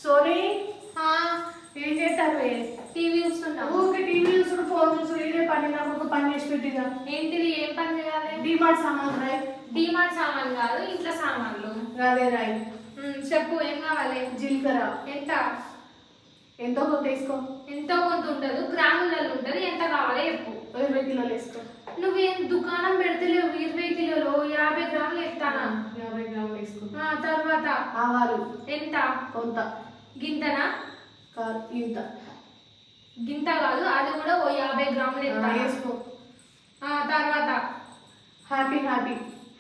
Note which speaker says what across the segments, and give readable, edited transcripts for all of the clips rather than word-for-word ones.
Speaker 1: Sony
Speaker 2: ఆ,
Speaker 1: ఏం చేస్తారు?
Speaker 2: టీవీ చూస్తున్నా.
Speaker 1: ఊరికే టీవీ చూసుడు ఫోన్ చూసుడు ఇదే పని. నాకు ఒక పని చేసి పెట్టిగా.
Speaker 2: ఏంటిది? ఏం పని చేయాలి?
Speaker 1: డిమార్ట్ సామాన్ రాయ్.
Speaker 2: డిమార్ట్ సామాన్ కాదు, ఇంట్లో సామాన్లు.
Speaker 1: అదే రాయ్.
Speaker 2: చెప్పు, ఏం కావాలి?
Speaker 1: జీలకర్ర
Speaker 2: ఎంత?
Speaker 1: ఎంతో కొంత వేసుకో.
Speaker 2: ఎంతో కొంత ఉండదు, గ్రాములలో ఉంటుంది. ఎంత కావాలి చెప్పు.
Speaker 1: 20 కిలోలు వేసుకో.
Speaker 2: నువ్వేం దుకాణం పెడతలేవు? 20 కిలోలు 50 గ్రాములు ఇస్తానా?
Speaker 1: 50 గ్రాములు వేసుకో.
Speaker 2: తర్వాత
Speaker 1: ఆవాలు
Speaker 2: ఎంత?
Speaker 1: కొంత.
Speaker 2: గింతనా?
Speaker 1: ఇంత.
Speaker 2: గింత కాదు, అది కూడా 50 గ్రాములు ఎంత
Speaker 1: వేసుకో.
Speaker 2: తర్వాత
Speaker 1: హ్యాపీ హ్యాపీ.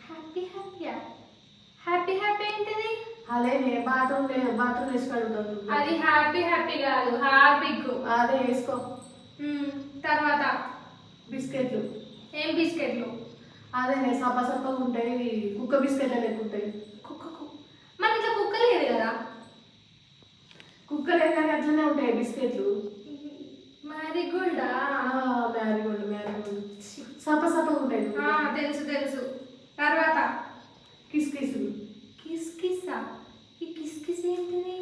Speaker 2: హ్యాపీ హ్యాపీయా? హ్యాపీ హ్యాపీ ఏంటిది?
Speaker 1: అదే బాత్రూమ్ వేసుకోగలుగుతాను.
Speaker 2: అది హ్యాపీ హ్యాపీ కాదు, హార్పిక్.
Speaker 1: అదే వేసుకో.
Speaker 2: తర్వాత
Speaker 1: బిస్కెట్లు.
Speaker 2: ఏం బిస్కెట్లు?
Speaker 1: అదే సప్ప సప్పగా ఉంటాయి, కుక్క బిస్కెట్లు లెక్క ఉంటాయి.
Speaker 2: కుక్కకు మన ఇట్లా కుక్క లేదు కదా.
Speaker 1: కుక్క లెక్క అట్లనే ఉంటాయి బిస్కెట్లు.
Speaker 2: మ్యారీగోల్డా?
Speaker 1: మ్యారీగోల్డ్ సప్ప సప్పగా ఉంటాయి.
Speaker 2: తెలుసు తెలుసు. తర్వాత
Speaker 1: కిస్ కిస్.
Speaker 2: కిస్ కిస్సా? ఈ కిస్ కిస్ ఏంటిది?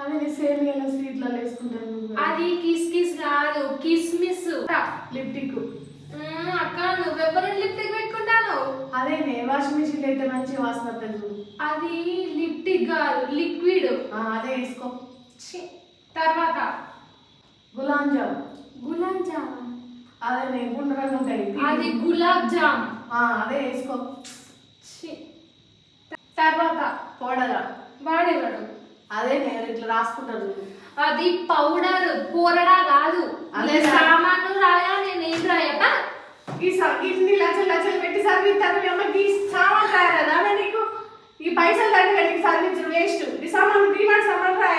Speaker 1: అదే సేమియాలో స్వీట్లలో వేసుకుంటాను.
Speaker 2: అది కిస్ కిస్ కాదు, కిస్మిస్.
Speaker 1: లిప్టిక్.
Speaker 2: అక్క, నువ్వెప్పుడు లిప్టిక్ పెట్టుకుంటాను?
Speaker 1: అదే వాషింగ్ మిషన్ అయితే మంచి వాసన వస్తుంది.
Speaker 2: అది లిప్టిక్ కాదు, లిక్విడ్.
Speaker 1: అదే వేసుకో.
Speaker 2: తర్వాత
Speaker 1: గులాబ్ జామ్.
Speaker 2: గులాబ్ జామ్?
Speaker 1: అదే గుండ్రంగా ఉంటాయి.
Speaker 2: అది గులాబ్ జామ్.
Speaker 1: అదే వేసుకో.
Speaker 2: తర్వాత
Speaker 1: పౌడర్.
Speaker 2: వాడేవాడు?
Speaker 1: అదే ఇట్లా రాసుకుంటారు.
Speaker 2: అది పౌడర్, పోరడా కాదు.
Speaker 1: అదే
Speaker 2: అదే సామాను రాయా, నేనేం రాయపా?
Speaker 1: ఇన్ని లక్షలు పెట్టి సర్వీస్తారు. అమ్మకి సామాన్ రాయదా నీకు? ఈ పైసలు దగ్గర నీకు సర్వీస్ వేస్ట్. ఈ సామాన్ డిమాండ్ సామాన్ రాయ